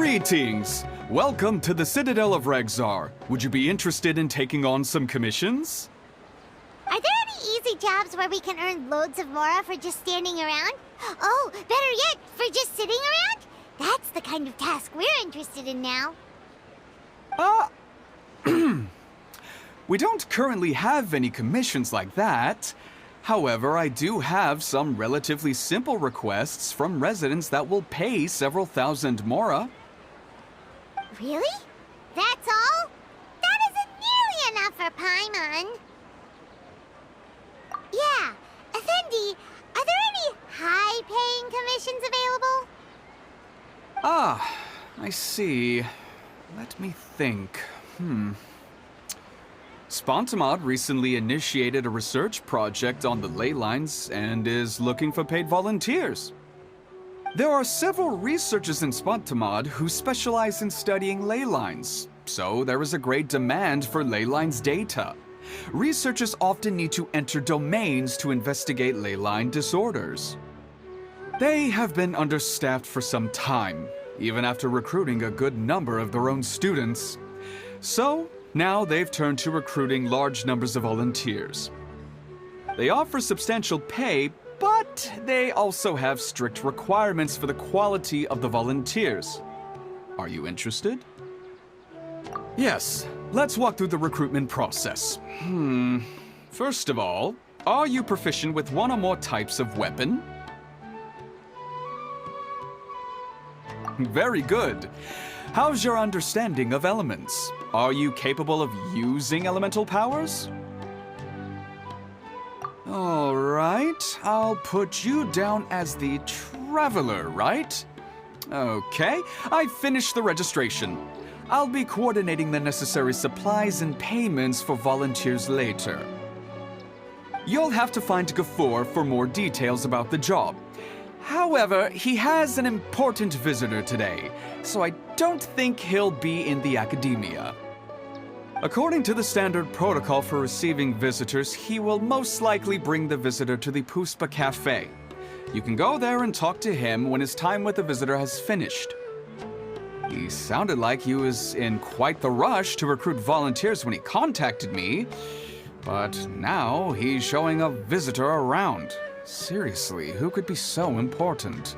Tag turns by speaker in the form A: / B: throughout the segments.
A: Greetings! Welcome to the Citadel of Regzar. Would you be interested in taking on some commissions?
B: Are there any easy jobs where we can earn loads of mora for just standing around? Oh, better yet, for just sitting around? That's the kind of task we're interested in now.
A: We don't currently have any commissions like that. However, I do have some relatively simple requests from residents that will pay several thousand mora.
B: Really? That's all? That isn't nearly enough for Paimon. Yeah, Effendi, are there any high-paying commissions available?
A: Ah, I see. Let me think. Spontamod recently initiated a research project on the ley lines and is looking for paid volunteers. There are several researchers in Spontamod who specialize in studying ley lines, so there is a great demand for ley lines data. Researchers often need to enter domains to investigate ley line disorders. They have been understaffed for some time, even after recruiting a good number of their own students. So, now they've turned to recruiting large numbers of volunteers. They offer substantial pay, but they also have strict requirements for the quality of the volunteers. Are you interested? Yes, let's walk through the recruitment process. First of all, are you proficient with one or more types of weapon? Very good. How's your understanding of elements? Are you capable of using elemental powers? All right, I'll put you down as the Traveler, right? Okay, I finished the registration. I'll be coordinating the necessary supplies and payments for volunteers later. You'll have to find Gafoor for more details about the job. However, he has an important visitor today, so I don't think he'll be in the academia. According to the standard protocol for receiving visitors, he will most likely bring the visitor to the Puspa Café. You can go there and talk to him when his time with the visitor has finished. He sounded like he was in quite the rush to recruit volunteers when he contacted me, but now he's showing a visitor around. Seriously, who could be so important?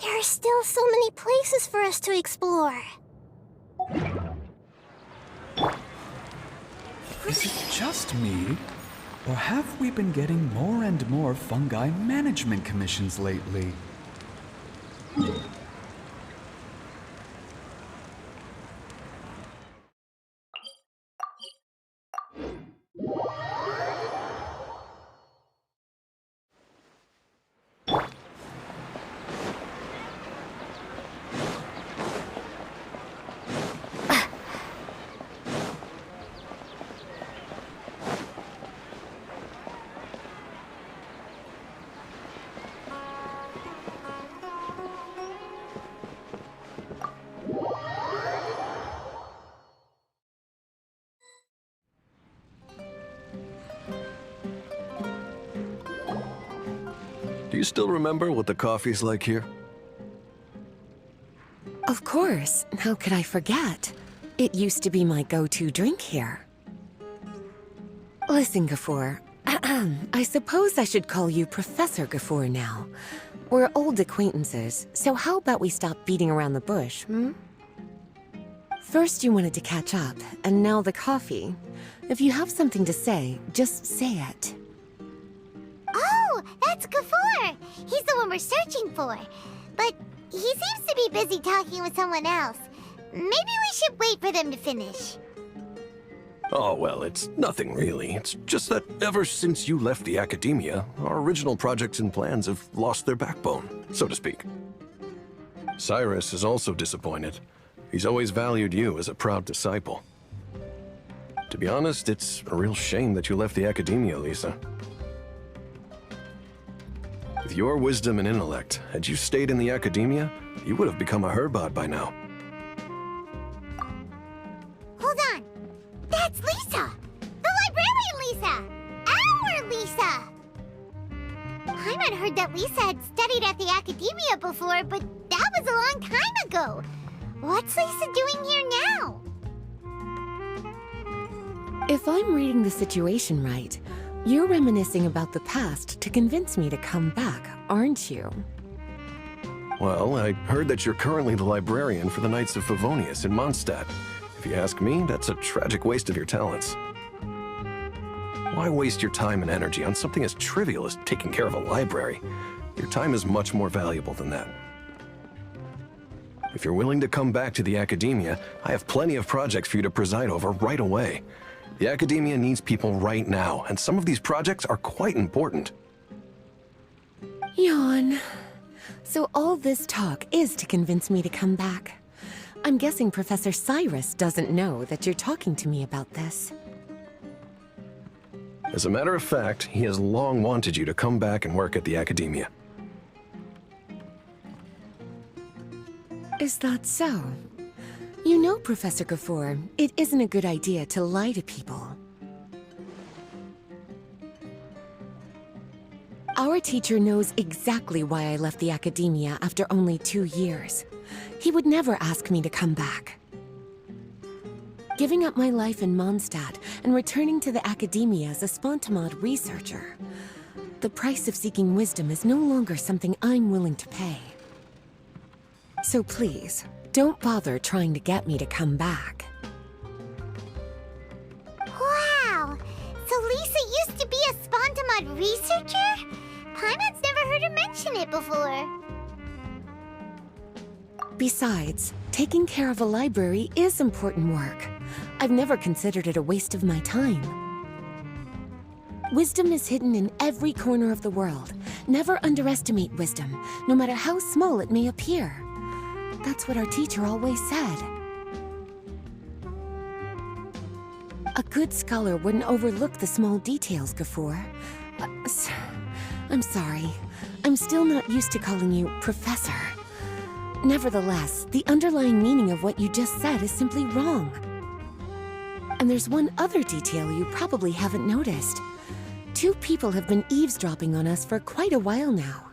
B: There are still so many places for us to explore.
A: Is it just me? Or have we been getting more and more fungi management commissions lately?
C: Do you still remember what the coffee's like here?
D: Of course. How could I forget? It used to be my go-to drink here. Listen, Gafoor. I suppose I should call you Professor Gafoor now. We're old acquaintances, so how about we stop beating around the bush, First you wanted to catch up, and now the coffee. If you have something to say, just say it.
B: Oh, that's Gafoor! He's the one we're searching for. But he seems to be busy talking with someone else. Maybe we should wait for them to finish.
C: Oh, well, it's nothing really. It's just that ever since you left the academia, our original projects and plans have lost their backbone, so to speak. Cyrus is also disappointed. He's always valued you as a proud disciple. To be honest, it's a real shame that you left the academia, Lisa. With your wisdom and intellect, had you stayed in the academia, you would have become a Herbot by now.
B: heard that Lisa had studied at the academia before, but that was a long time ago. What's Lisa doing here now?
D: If I'm reading the situation right, you're reminiscing about the past to convince me to come back, aren't you?
C: Well, I heard that you're currently the librarian for the Knights of Favonius in Mondstadt. If you ask me, that's a tragic waste of your talents. Why waste your time and energy on something as trivial as taking care of a library? Your time is much more valuable than that. If you're willing to come back to the academia, I have plenty of projects for you to preside over right away. The academia needs people right now, and some of these projects are quite important.
D: Yawn. So all this talk is to convince me to come back. I'm guessing Professor Cyrus doesn't know that you're talking to me about this.
C: As a matter of fact, he has long wanted you to come back and work at the academia.
D: Is that so? You know, Professor Gafoor, it isn't a good idea to lie to people. Our teacher knows exactly why I left the academia after only 2 years. He would never ask me to come back. Giving up my life in Mondstadt and returning to the academia as a Spontamod researcher. The price of seeking wisdom is no longer something I'm willing to pay. So please, don't bother trying to get me to come back.
B: Wow! So Lisa used to be a Spontamod researcher? Paimon's never heard her mention it before.
D: Besides, taking care of a library is important work. I've never considered it a waste of my time. Wisdom is hidden in every corner of the world. Never underestimate wisdom, no matter how small it may appear. That's what our teacher always said. A good scholar wouldn't overlook the small details, Gafoor. I'm sorry. I'm still not used to calling you Professor. Nevertheless, the underlying meaning of what you just said is simply wrong. And there's one other detail you probably haven't noticed. 2 people have been eavesdropping on us for quite a while now.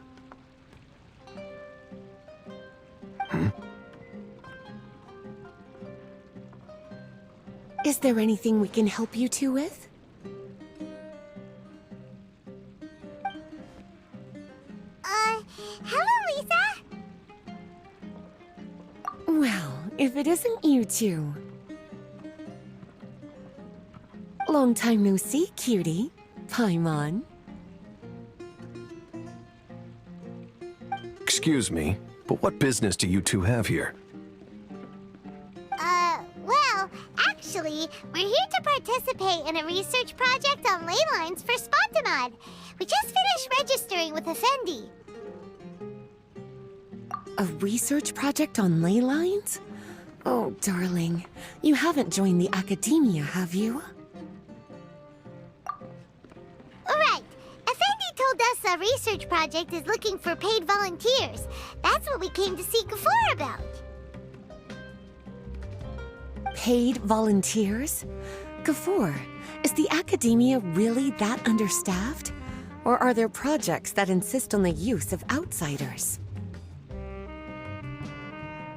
D: Is there anything we can help you two with?
B: Hello, Lisa!
D: Well, if it isn't you two. Long time no see, cutie. Paimon.
C: Excuse me, but what business do you two have here?
B: Well, actually, we're here to participate in a research project on ley lines for Spontamod. We just finished registering with Effendi.
D: A research project on ley lines? Oh, darling. You haven't joined the academia, have you?
B: Alright, Effendi told us a research project is looking for paid volunteers. That's what we came to see Gafoor about.
D: Paid volunteers? Gafoor, is the academia really that understaffed? Or are there projects that insist on the use of outsiders?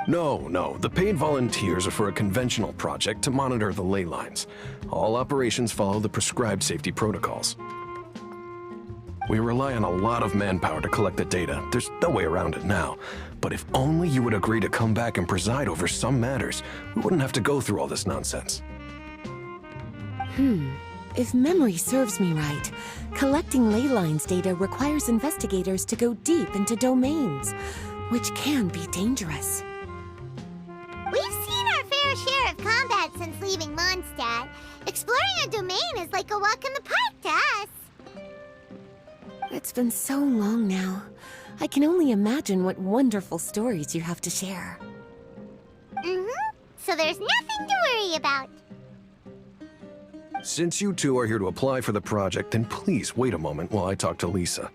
C: No. The paid volunteers are for a conventional project to monitor the ley lines. All operations follow the prescribed safety protocols. We rely on a lot of manpower to collect the data. There's no way around it now. But if only you would agree to come back and preside over some matters, we wouldn't have to go through all this nonsense.
D: If memory serves me right, collecting ley lines data requires investigators to go deep into domains, which can be dangerous.
B: We've seen our fair share of combat since leaving Mondstadt. Exploring a domain is like a walk in the park to us.
D: It's been so long now. I can only imagine what wonderful stories you have to share.
B: So there's nothing to worry about.
C: Since you two are here to apply for the project, then please wait a moment while I talk to Lisa.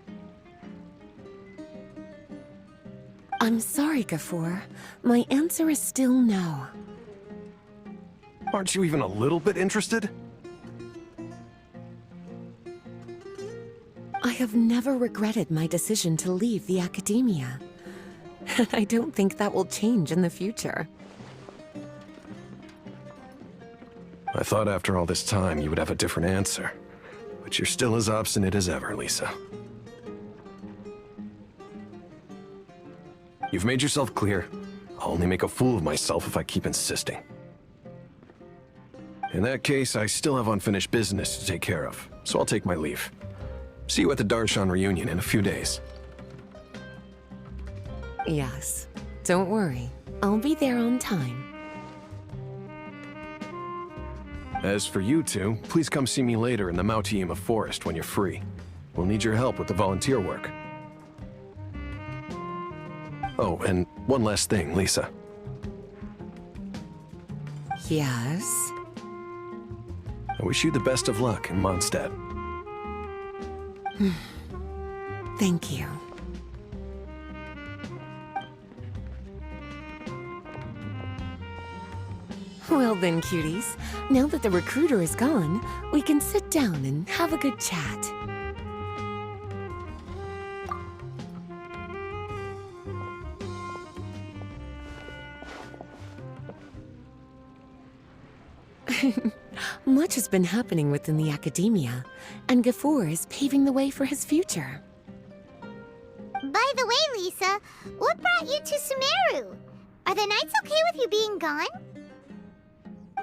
D: I'm sorry, Gafoor. My answer is still no.
C: Aren't you even a little bit interested?
D: I have never regretted my decision to leave the academia. And I don't think that will change in the future.
C: I thought after all this time you would have a different answer. But you're still as obstinate as ever, Lisa. You've made yourself clear. I'll only make a fool of myself if I keep insisting. In that case, I still have unfinished business to take care of, so I'll take my leave. See you at the Darshan reunion in a few days.
D: Yes. Don't worry. I'll be there on time.
C: As for you two, please come see me later in the Mawtiyima Forest when you're free. We'll need your help with the volunteer work. Oh, and one last thing, Lisa.
D: Yes?
C: I wish you the best of luck in Mondstadt.
D: Thank you. Well then, cuties. Now that the recruiter is gone, we can sit down and have a good chat. Much has been happening within the academia, and Gafur is paving the way for his future.
B: By the way, Lisa, what brought you to Sumeru? Are the Knights okay with you being gone?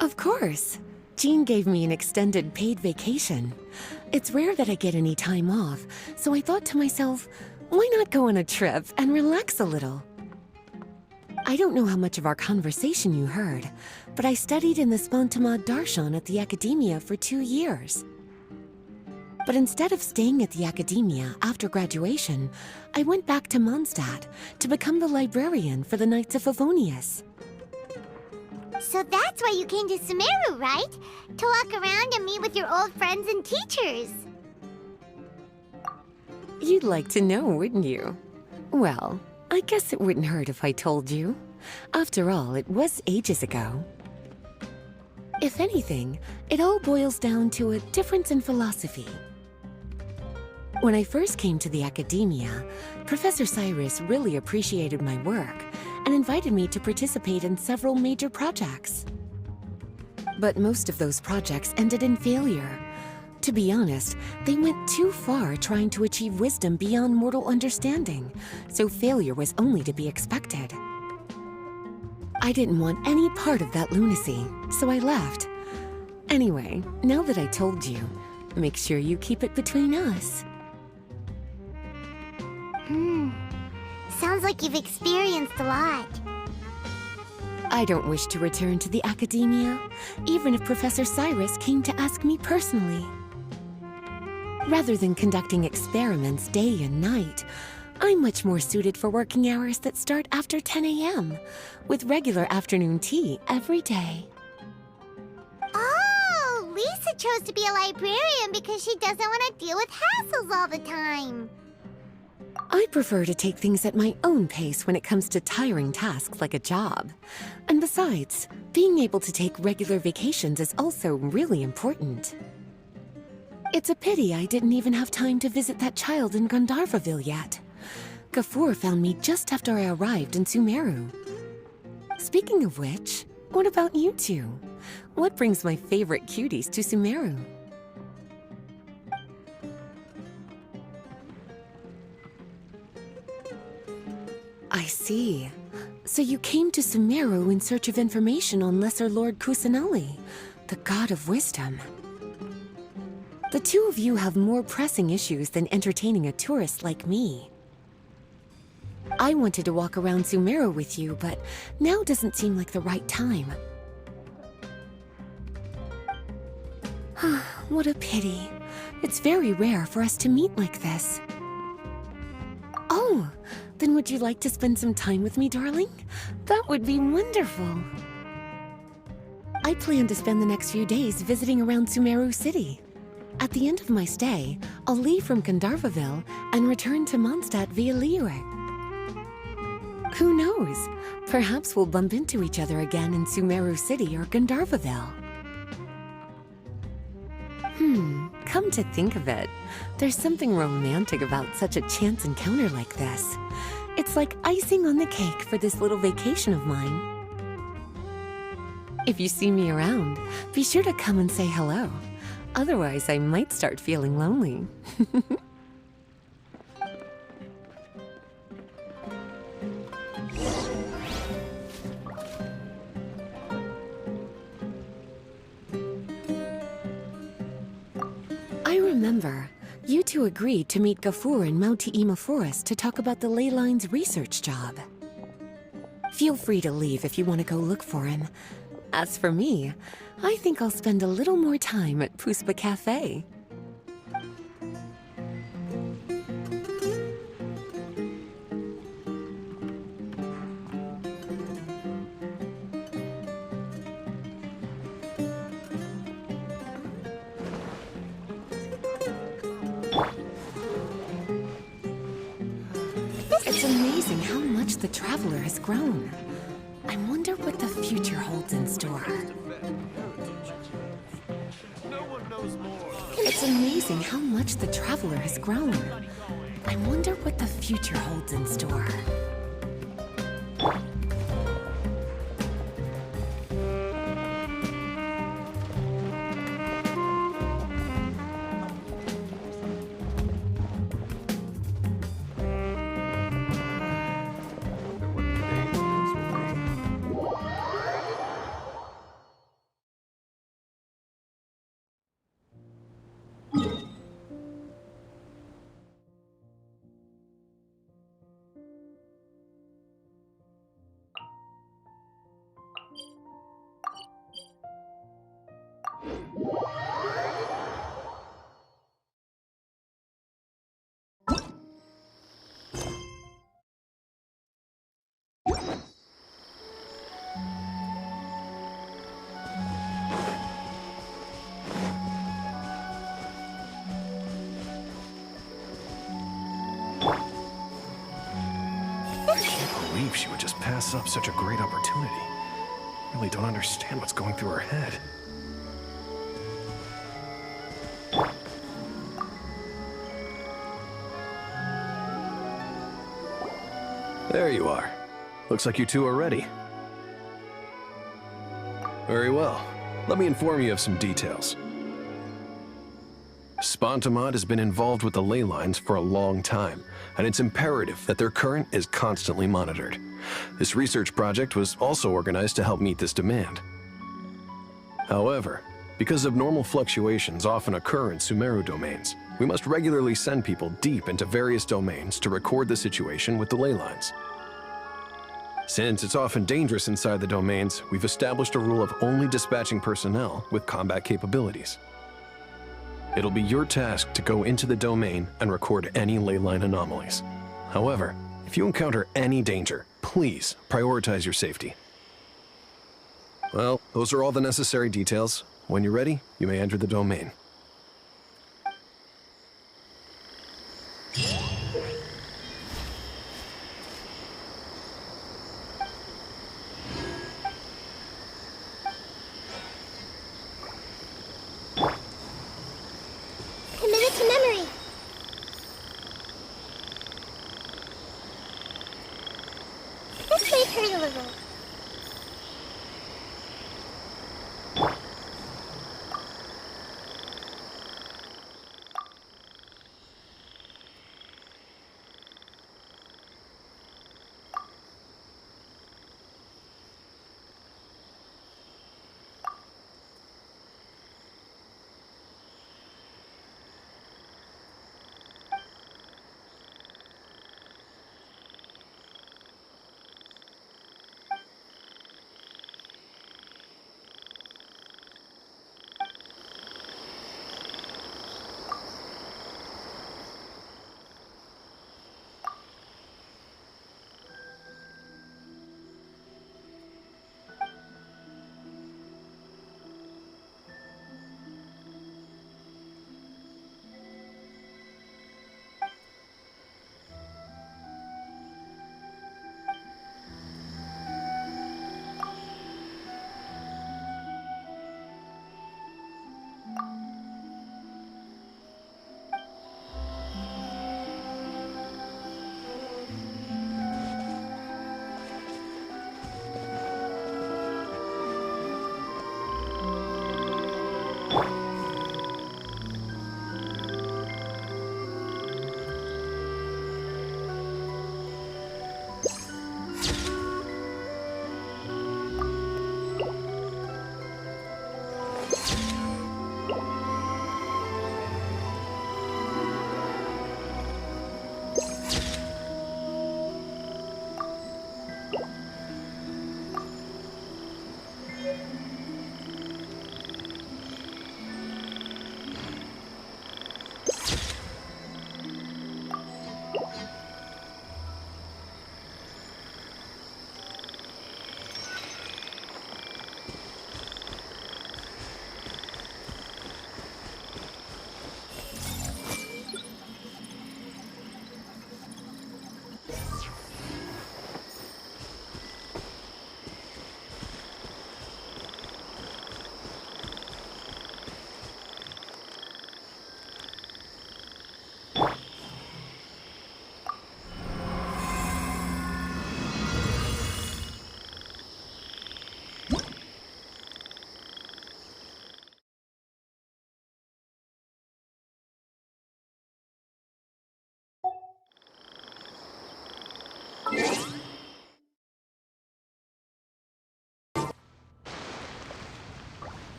D: Of course. Jean gave me an extended paid vacation. It's rare that I get any time off, so I thought to myself, why not go on a trip and relax a little? I don't know how much of our conversation you heard, but I studied in the Spontamad Darshan at the academia for 2 years. But instead of staying at the academia after graduation, I went back to Mondstadt to become the librarian for the Knights of Favonius.
B: So that's why you came to Sumeru, right? To walk around and meet with your old friends and teachers.
D: You'd like to know, wouldn't you? Well, I guess it wouldn't hurt if I told you. After all, it was ages ago. If anything, it all boils down to a difference in philosophy. When I first came to the academia, Professor Cyrus really appreciated my work and invited me to participate in several major projects. But most of those projects ended in failure. To be honest, they went too far trying to achieve wisdom beyond mortal understanding, so failure was only to be expected. I didn't want any part of that lunacy, so I left. Anyway, now that I told you, make sure you keep it between us.
B: Sounds like you've experienced a lot.
D: I don't wish to return to the academia, even if Professor Cyrus came to ask me personally. Rather than conducting experiments day and night, I'm much more suited for working hours that start after 10 a.m., with regular afternoon tea every day.
B: Oh, Lisa chose to be a librarian because she doesn't want to deal with hassles all the time.
D: I prefer to take things at my own pace when it comes to tiring tasks like a job. And besides, being able to take regular vacations is also really important. It's a pity I didn't even have time to visit that child in Gandharvaville yet. Gafur found me just after I arrived in Sumeru. Speaking of which, what about you two? What brings my favorite cuties to Sumeru? I see. So you came to Sumeru in search of information on Lesser Lord Kusanali, the god of wisdom. The two of you have more pressing issues than entertaining a tourist like me. I wanted to walk around Sumeru with you, but now doesn't seem like the right time. What a pity. It's very rare for us to meet like this. Oh, then would you like to spend some time with me, darling? That would be wonderful. I plan to spend the next few days visiting around Sumeru City. At the end of my stay, I'll leave from Gandharvaville and return to Mondstadt via Liyue. Who knows? Perhaps we'll bump into each other again in Sumeru City or Gandharvaville. Come to think of it, there's something romantic about such a chance encounter like this. It's like icing on the cake for this little vacation of mine. If you see me around, be sure to come and say hello. Otherwise, I might start feeling lonely. I remember, you two agreed to meet Gafur in Mawtiyima Forest to talk about the ley lines research job. Feel free to leave if you want to go look for him. As for me, I think I'll spend a little more time at Puspa Café. It's amazing how much the Traveler has grown. I wonder what the future holds in store. It's amazing how much the Traveler has grown. I wonder what the future holds in store.
C: I can't believe she would just pass up such a great opportunity. I really don't understand what's going through her head. There you are. Looks like you two are ready. Very well. Let me inform you of some details. Spontamod has been involved with the ley lines for a long time, and it's imperative that their current is constantly monitored. This research project was also organized to help meet this demand. However, because abnormal fluctuations often occur in Sumeru domains, we must regularly send people deep into various domains to record the situation with the ley lines. Since it's often dangerous inside the domains, we've established a rule of only dispatching personnel with combat capabilities. It'll be your task to go into the domain and record any ley line anomalies. However, if you encounter any danger, please prioritize your safety. Well, those are all the necessary details. When you're ready, you may enter the domain.
B: Commit it to memory. This may hurt a little.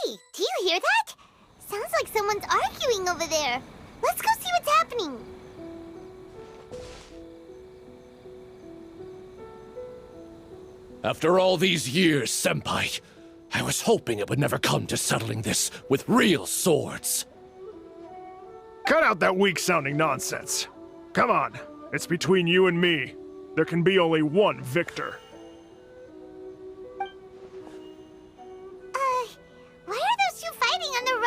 B: Hey, do you hear that? Sounds like someone's arguing over there. Let's go see what's happening.
E: After all these years, Senpai, I was hoping it would never come to settling this with real swords.
F: Cut out that weak-sounding nonsense. Come on, it's between you and me. There can be only one victor.
B: Why are those two fighting on the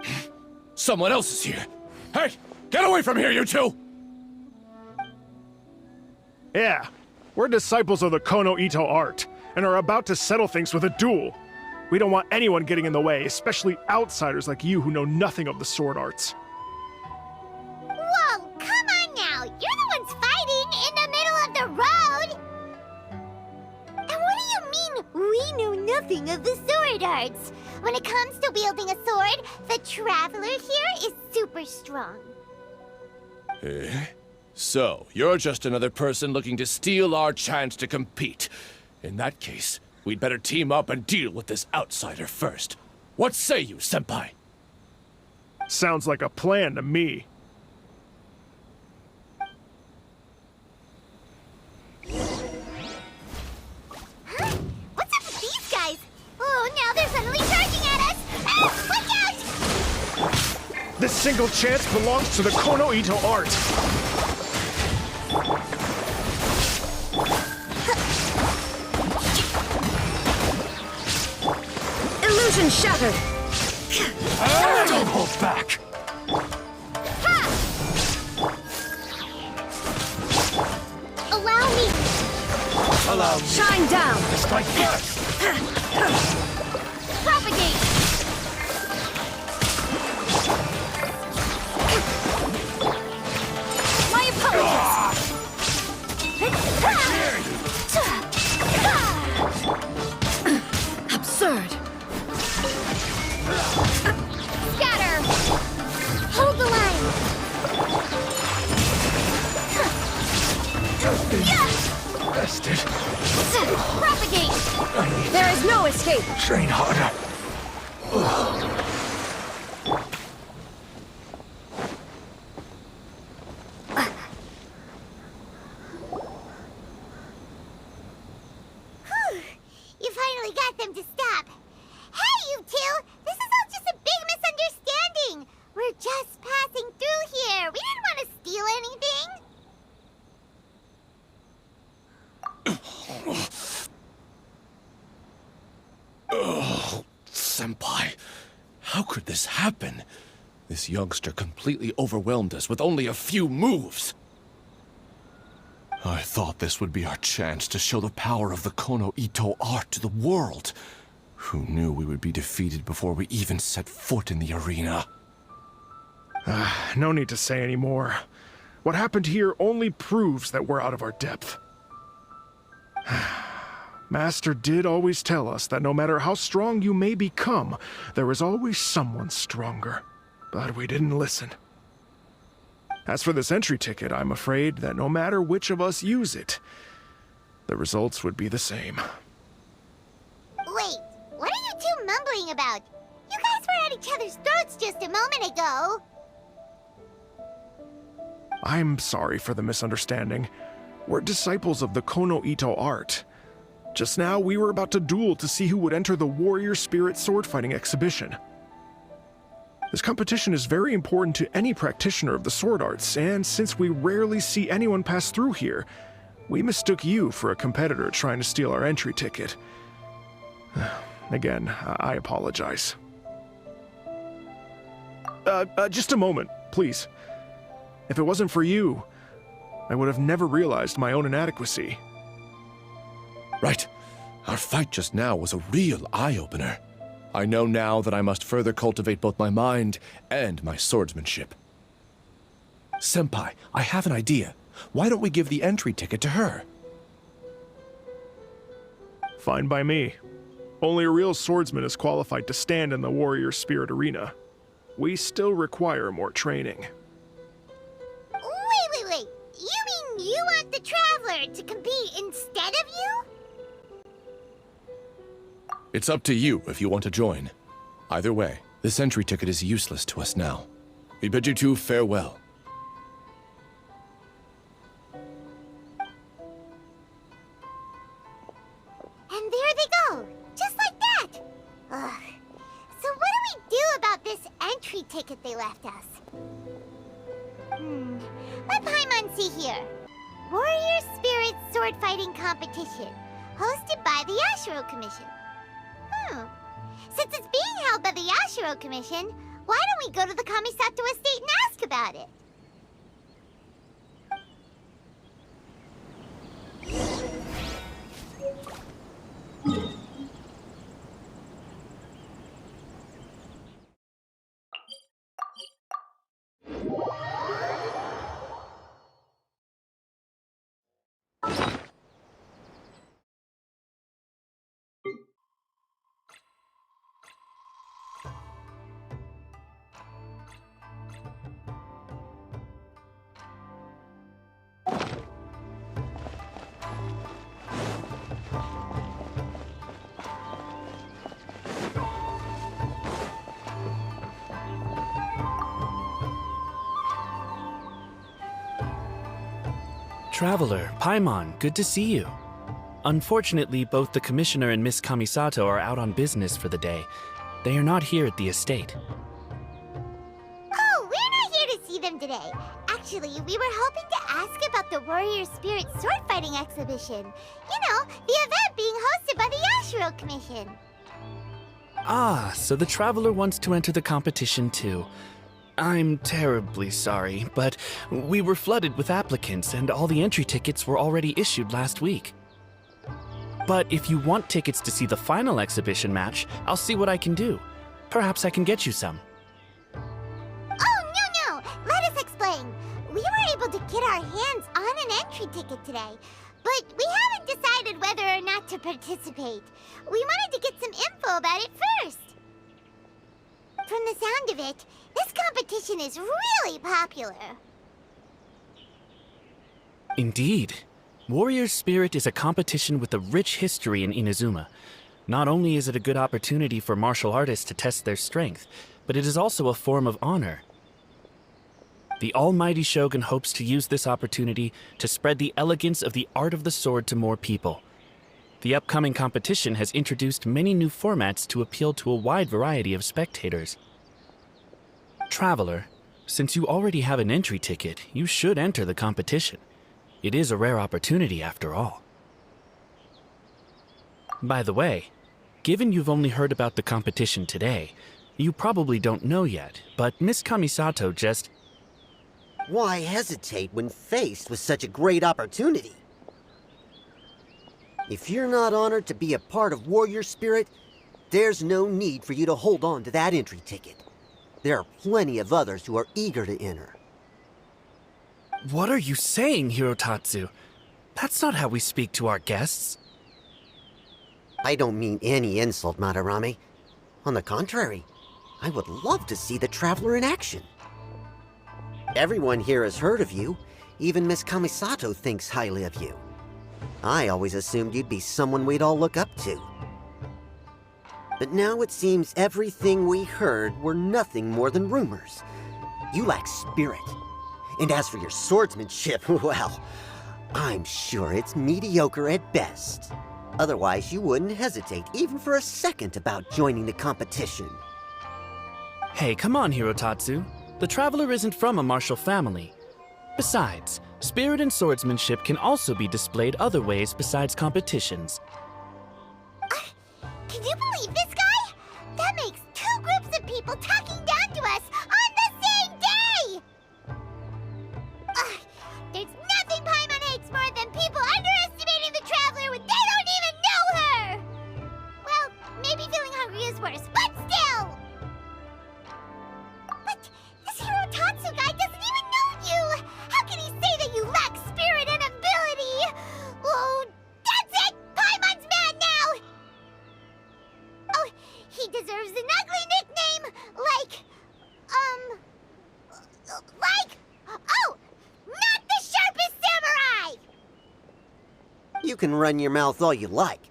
B: road?
E: Someone else is here. Hey, get away from here, you two!
F: Yeah, we're disciples of the Kono Ito art, and are about to settle things with a duel. We don't want anyone getting in the way, especially outsiders like you who know nothing of the sword arts.
B: Whoa, come on now! You're the ones fighting in the middle of the road! And what do you mean, we know nothing of the sword arts? When it comes to wielding a sword, the traveler here is super strong.
E: Eh? So, you're just another person looking to steal our chance to compete. In that case, we'd better team up and deal with this outsider first. What say you, Senpai?
F: Sounds like a plan to me.
B: Huh? What's up with these guys? Oh, now they're suddenly charging at us! Ah, look out!
F: This single chance belongs to the Kono Ito art.
D: Illusion shattered!
F: Don't hold back!
B: Allow me!
F: Allow me.
D: Shine down!
F: Just like that.
B: Propagate!
D: My apologies! Absurd!
B: Scatter! Hold the line!
F: Bested.
B: Propagate!
D: There is no escape!
F: Train harder.
B: You finally got them to stop. Hey, you two! This is all just a big misunderstanding. We're just passing through here. We didn't want to steal anything.
E: Oh, Senpai, how could this happen? This youngster completely overwhelmed us with only a few moves. I thought this would be our chance to show the power of the Kono Ito art to the world. Who knew we would be defeated before we even set foot in the arena?
F: No need to say any more. What happened here only proves that we're out of our depth. Master did always tell us that no matter how strong you may become, there is always someone stronger. But we didn't listen. As for this entry ticket, I'm afraid that no matter which of us use it, the results would be the same.
B: Wait, what are you two mumbling about? You guys were at each other's throats just a moment ago.
F: I'm sorry for the misunderstanding. We're disciples of the Kono Ito art. Just now, we were about to duel to see who would enter the Warrior Spirit sword-fighting exhibition. This competition is very important to any practitioner of the sword arts, and since we rarely see anyone pass through here, we mistook you for a competitor trying to steal our entry ticket. Again, I apologize. Just a moment, please. If it wasn't for you, I would have never realized my own inadequacy.
E: Right. Our fight just now was a real eye-opener. I know now that I must further cultivate both my mind and my swordsmanship. Senpai, I have an idea. Why don't we give the entry ticket to her?
F: Fine by me. Only a real swordsman is qualified to stand in the Warrior Spirit arena. We still require more training.
B: Wait. You mean you want the Traveler to compete instead of you?
E: It's up to you if you want to join. Either way, this entry ticket is useless to us now. We bid you two farewell.
B: And there they go, just like that. Ugh. So what do we do about this entry ticket they left us? Let Paimon see here. Warrior Spirit Sword Fighting Competition, hosted by the Yashiro Commission. Since it's being held by the Yashiro Commission, why don't we go to the Kamisato Estate and ask about it?
G: Traveler, Paimon, good to see you. Unfortunately, both the Commissioner and Miss Kamisato are out on business for the day. They are not here at the estate.
B: Oh, we're not here to see them today. Actually, we were hoping to ask about the Warrior Spirit Sword Fighting Exhibition. You know, the event being hosted by the Yashiro Commission.
G: Ah, so the Traveler wants to enter the competition too. I'm terribly sorry, but we were flooded with applicants and all the entry tickets were already issued last week. But if you want tickets to see the final exhibition match, I'll see what I can do. Perhaps I can get you some.
B: Oh, no! Let us explain. We were able to get our hands on an entry ticket today, but we haven't decided whether or not to participate. We wanted to get some info about it first. From the sound of it, this competition is really popular.
G: Indeed. Warrior Spirit is a competition with a rich history in Inazuma. Not only is it a good opportunity for martial artists to test their strength, but it is also a form of honor. The Almighty Shogun hopes to use this opportunity to spread the elegance of the art of the sword to more people. The upcoming competition has introduced many new formats to appeal to a wide variety of spectators. Traveler, since you already have an entry ticket, you should enter the competition. It is a rare opportunity after all. By the way, given you've only heard about the competition today, you probably don't know yet, but Miss Kamisato just...
H: Why hesitate when faced with such a great opportunity? If you're not honored to be a part of Warrior Spirit, there's no need for you to hold on to that entry ticket. There are plenty of others who are eager to enter.
G: What are you saying, Hirotatsu? That's not how we speak to our guests.
H: I don't mean any insult, Madarame. On the contrary, I would love to see the Traveler in action. Everyone here has heard of you. Even Miss Kamisato thinks highly of you. I always assumed you'd be someone we'd all look up to. But now it seems everything we heard were nothing more than rumors. You lack spirit. And as for your swordsmanship, well, I'm sure it's mediocre at best. Otherwise, you wouldn't hesitate even for a second about joining the competition.
G: Hey, come on, Hirotatsu. The Traveler isn't from a martial family. Besides, spirit and swordsmanship can also be displayed other ways besides competitions.
B: Can you believe this guy? That makes two groups of people talking down to us on the same day! There's nothing Paimon hates more than people underestimating the Traveler when they don't even know her! Well, maybe feeling hungry is worse, but still! But this Hirotatsu guy doesn't even know you! How can he say that you lack spirit and ability? Oh, that's it! Paimon's mad now! Oh, he deserves an ugly nickname, oh, not the sharpest samurai!
H: You can run your mouth all you like,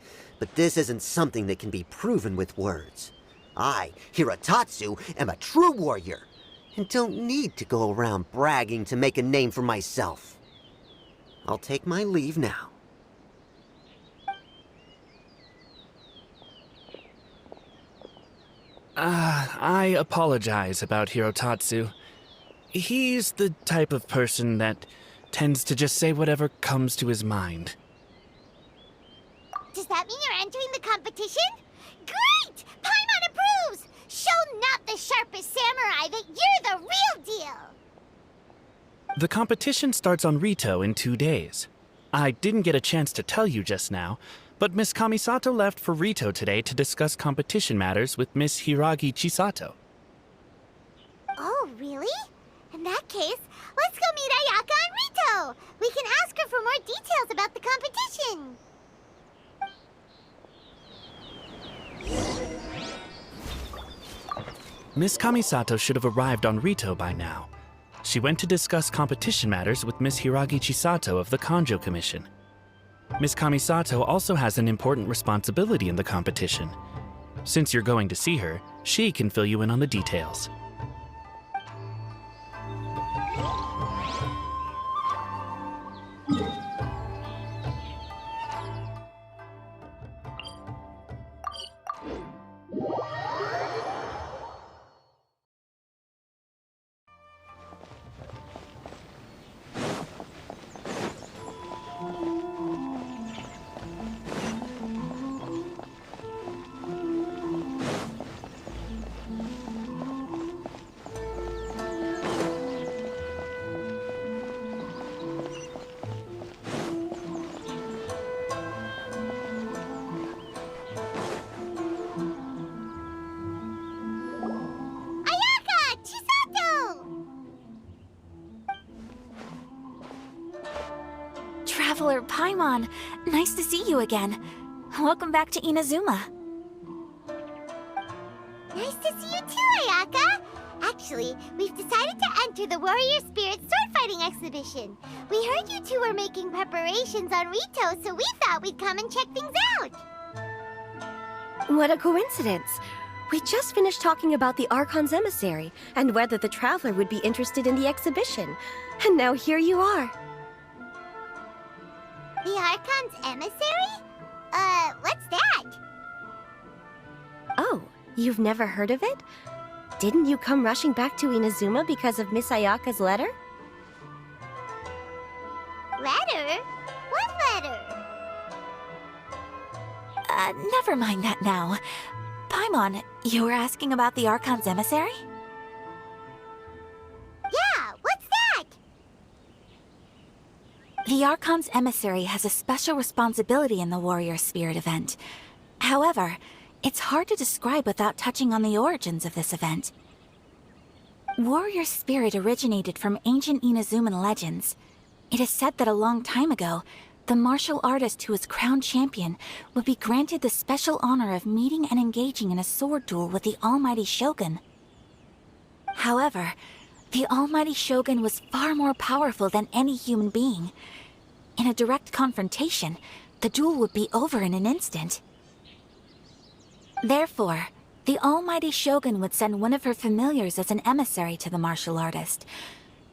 H: But this isn't something that can be proven with words. I, Hirotatsu, am a true warrior, and don't need to go around bragging to make a name for myself. I'll take my leave now.
G: I apologize about Hirotatsu. He's the type of person that tends to just say whatever comes to his mind.
B: Does that mean you're entering the competition? Great! Paimon approves! Show not the sharpest samurai that you're the real deal!
G: The competition starts on Ritou in 2 days. I didn't get a chance to tell you just now, but Miss Kamisato left for Ritou today to discuss competition matters with Miss Hiragi Chisato.
B: Oh, really? In that case, let's go meet Ayaka and Ritou! We can ask her for more details about the competition!
G: Miss Kamisato should have arrived on Ritou by now. She went to discuss competition matters with Miss Hiragi Chisato of the Kanjo Commission. Miss Kamisato also has an important responsibility in the competition. Since you're going to see her, she can fill you in on the details.
I: Traveler Paimon, nice to see you again. Welcome back to Inazuma.
B: Nice to see you too, Ayaka! Actually, we've decided to enter the Warrior Spirit sword fighting exhibition. We heard you two were making preparations on Ritou, so we thought we'd come and check things out.
J: What a coincidence! We just finished talking about the Archon's emissary and whether the Traveler would be interested in the exhibition. And now here you are.
B: The Archon's emissary? What's that?
J: Oh, you've never heard of it? Didn't you come rushing back to Inazuma because of Miss Ayaka's letter?
B: Letter? What letter?
I: Never mind that now. Paimon, you were asking about the Archon's emissary?
B: Yeah, what's that?
I: The Archon's emissary has a special responsibility in the Warrior Spirit event. However, it's hard to describe without touching on the origins of this event. Warrior Spirit originated from ancient Inazuman legends. It is said that a long time ago, the martial artist who was crowned champion would be granted the special honor of meeting and engaging in a sword duel with the Almighty Shogun. However, the Almighty Shogun was far more powerful than any human being. In a direct confrontation, the duel would be over in an instant. Therefore, the Almighty Shogun would send one of her familiars as an emissary to the martial artist,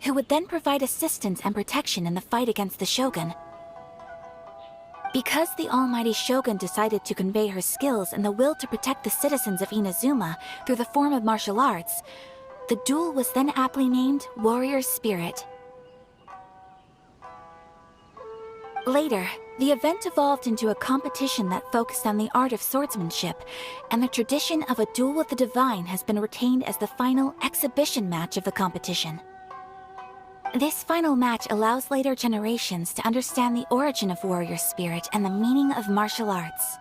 I: who would then provide assistance and protection in the fight against the Shogun. Because the Almighty Shogun decided to convey her skills and the will to protect the citizens of Inazuma through the form of martial arts, the duel was then aptly named Warrior Spirit. Later, the event evolved into a competition that focused on the art of swordsmanship, and the tradition of a duel with the divine has been retained as the final exhibition match of the competition. This final match allows later generations to understand the origin of Warrior Spirit and the meaning of martial arts.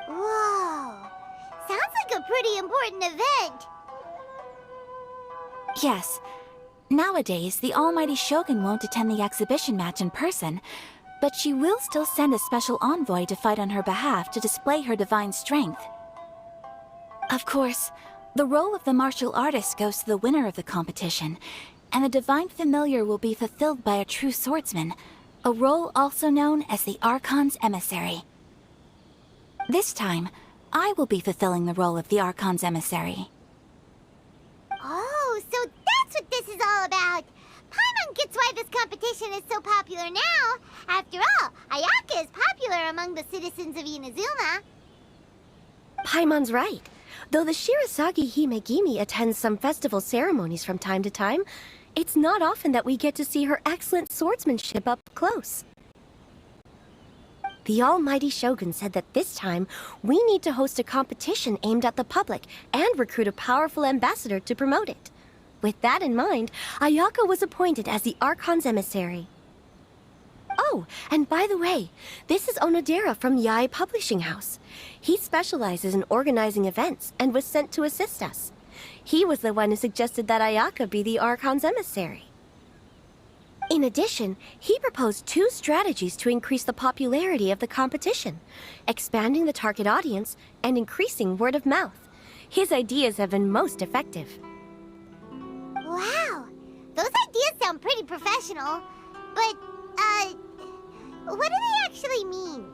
B: Whoa! Sounds like a pretty important event.
I: Yes. Nowadays, the Almighty Shogun won't attend the exhibition match in person, but she will still send a special envoy to fight on her behalf to display her divine strength. Of course, the role of the martial artist goes to the winner of the competition, and the divine familiar will be fulfilled by a true swordsman, a role also known as the Archon's emissary. This time, I will be fulfilling the role of the Archon's emissary.
B: Oh, so that's what this is all about. Paimon gets why this competition is so popular now. After all, Ayaka is popular among the citizens of Inazuma.
J: Paimon's right. Though the Shirasagi Himegimi attends some festival ceremonies from time to time, it's not often that we get to see her excellent swordsmanship up close. The almighty Shogun said that this time, we need to host a competition aimed at the public and recruit a powerful ambassador to promote it. With that in mind, Ayaka was appointed as the Archon's emissary. Oh, and by the way, this is Onodera from Yae Publishing House. He specializes in organizing events and was sent to assist us. He was the one who suggested that Ayaka be the Archon's emissary. In addition, he proposed 2 strategies to increase the popularity of the competition, expanding the target audience and increasing word of mouth. His ideas have been most effective.
B: Wow, those ideas sound pretty professional. But, what do they actually mean?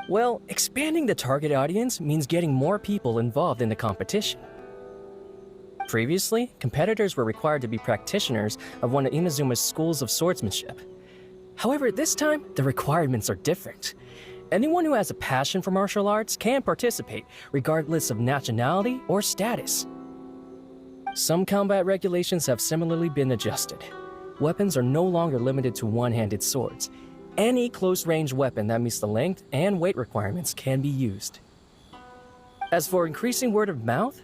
K: Well, expanding the target audience means getting more people involved in the competition. Previously, competitors were required to be practitioners of one of Inazuma's schools of swordsmanship. However, this time, the requirements are different. Anyone who has a passion for martial arts can participate, regardless of nationality or status. Some combat regulations have similarly been adjusted. Weapons are no longer limited to one-handed swords. Any close-range weapon that meets the length and weight requirements can be used. As for increasing word of mouth,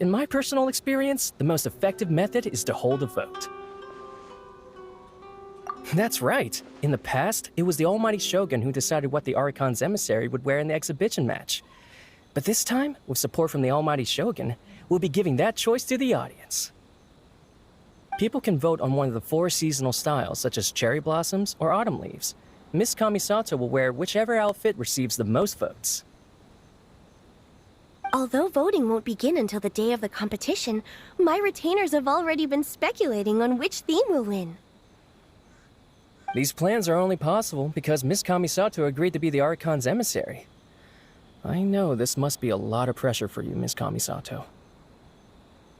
K: in my personal experience, the most effective method is to hold a vote. That's right. In the past, it was the almighty Shogun who decided what the Archon's emissary would wear in the exhibition match. But this time, with support from the almighty Shogun, we'll be giving that choice to the audience. People can vote on one of the 4 seasonal styles, such as cherry blossoms or autumn leaves. Miss Kamisato will wear whichever outfit receives the most votes.
J: Although voting won't begin until the day of the competition, my retainers have already been speculating on which theme will win.
K: These plans are only possible because Miss Kamisato agreed to be the Archon's emissary. I know this must be a lot of pressure for you, Miss Kamisato.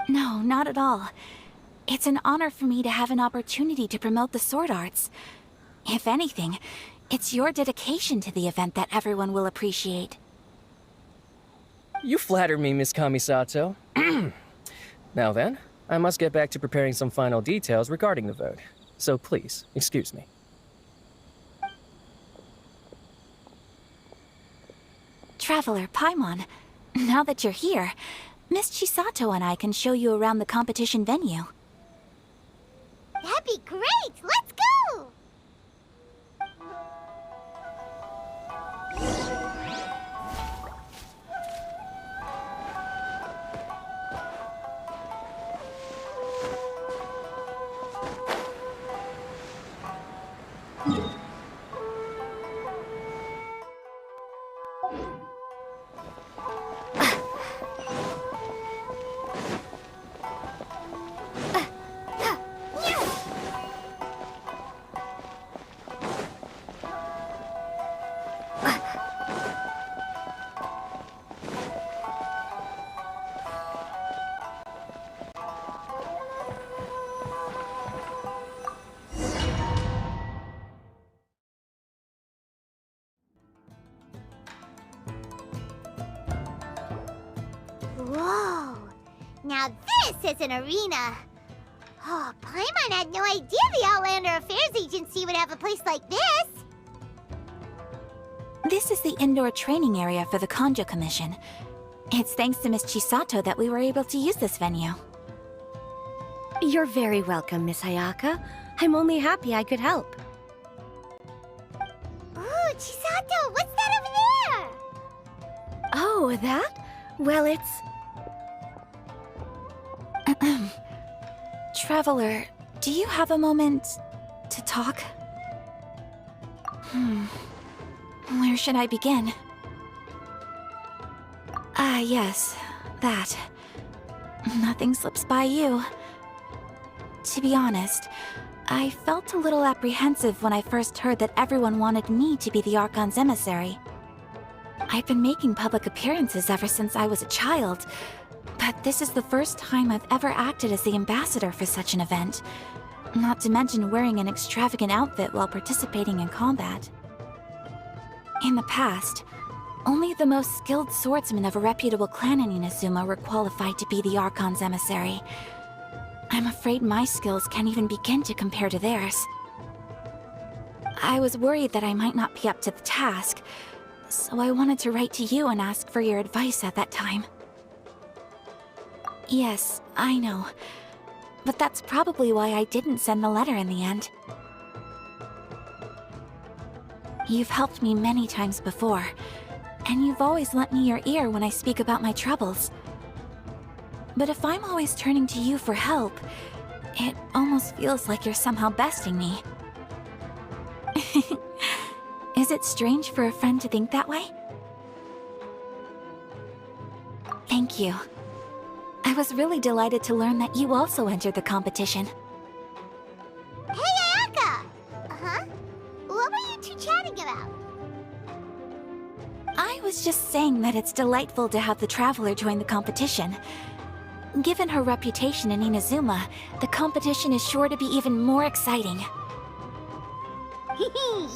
I: No, not at all. It's an honor for me to have an opportunity to promote the sword arts. If anything, it's your dedication to the event that everyone will appreciate.
K: You flatter me, Miss Kamisato. Now then, I must get back to preparing some final details regarding the vote. So please, excuse me.
I: Traveler Paimon, now that you're here, Miss Chisato and I can show you around the competition venue.
B: That'd be great! Let's go! Whoa! Now this is an arena! Oh, Paimon had no idea the Outlander Affairs Agency would have a place like this!
I: This is the indoor training area for the Kanjo Commission. It's thanks to Miss Chisato that we were able to use this venue.
J: You're very welcome, Miss Ayaka. I'm only happy I could help.
B: Ooh, Chisato, what's that over there?
J: Oh, that? Well, it's...
I: Traveler, do you have a moment to talk? Where should I begin? Ah, yes, that. Nothing slips by you. To be honest, I felt a little apprehensive when I first heard that everyone wanted me to be the Archon's emissary. I've been making public appearances ever since I was a child, but this is the first time I've ever acted as the ambassador for such an event. Not to mention wearing an extravagant outfit while participating in combat. In the past, only the most skilled swordsmen of a reputable clan in Inazuma were qualified to be the Archon's emissary. I'm afraid my skills can't even begin to compare to theirs. I was worried that I might not be up to the task, so I wanted to write to you and ask for your advice at that time. Yes, I know. But that's probably why I didn't send the letter in the end. You've helped me many times before, and you've always lent me your ear when I speak about my troubles. But if I'm always turning to you for help, it almost feels like you're somehow besting me. Is it strange for a friend to think that way? Thank you. I was really delighted to learn that you also entered the competition.
B: Hey, Ayaka! Uh-huh? What were you two chatting about?
I: I was just saying that it's delightful to have the Traveler join the competition. Given her reputation in Inazuma, the competition is sure to be even more exciting.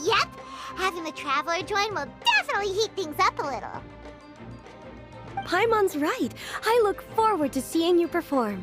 B: Yep! Having the Traveler join will definitely heat things up a little.
J: Paimon's right. I look forward to seeing you perform.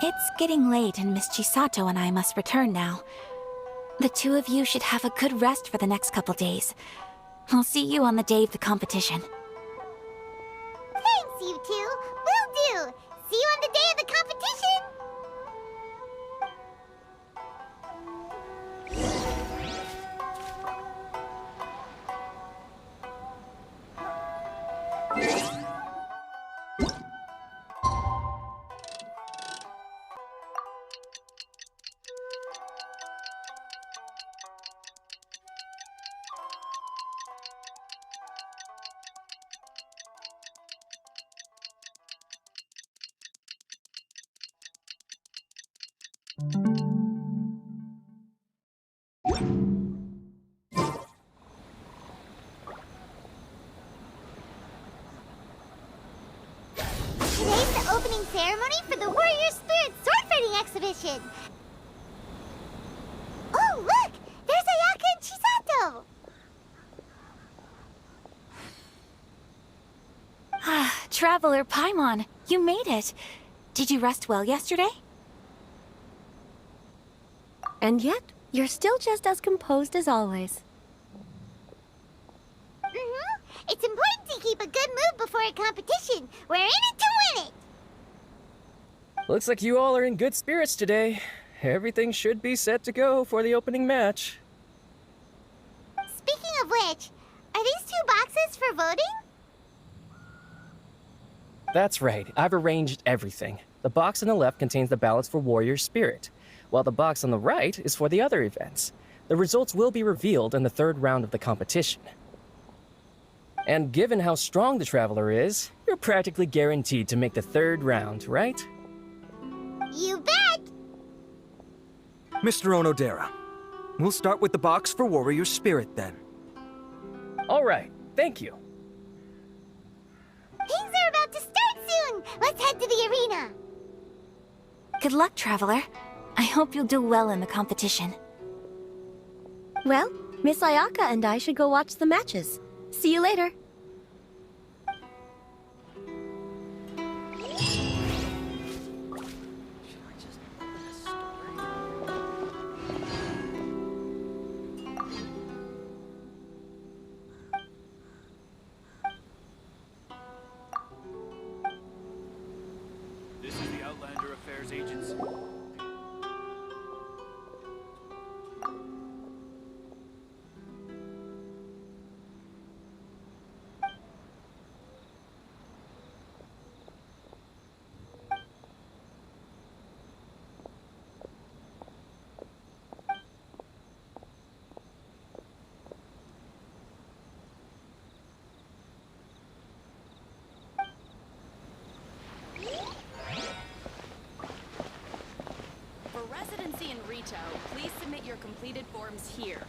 I: It's getting late and Miss Chisato and I must return now. The two of you should have a good rest for the next couple days. I'll see you on the day of the competition.
B: Thanks, you two! Will do! See you on the day of the competition! Today's the opening ceremony for the Warrior Spirit swordfighting exhibition! Oh, look! There's Ayaka and Chisato!
I: Ah, Traveler Paimon, you made it. Did you rest well yesterday?
J: And yet, you're still just as composed as always.
B: It's important to keep a good mood before a competition. We're in it to win it!
K: Looks like you all are in good spirits today. Everything should be set to go for the opening match.
B: Speaking of which, are these two boxes for voting?
K: That's right, I've arranged everything. The box on the left contains the ballots for Warrior Spirit, while the box on the right is for the other events. The results will be revealed in the third round of the competition. And given how strong the Traveler is, you're practically guaranteed to make the third round, right?
B: You bet!
L: Mr. Onodera, we'll start with the box for Warrior Spirit then.
K: All right, thank you.
B: Things are about to start soon! Let's head to the arena!
I: Good luck, Traveler. I hope you'll do well in the competition.
J: Well, Miss Ayaka and I should go watch the matches. See you later.
G: This is the Outlander Affairs Agency.
M: and Ritou, please submit your completed forms here.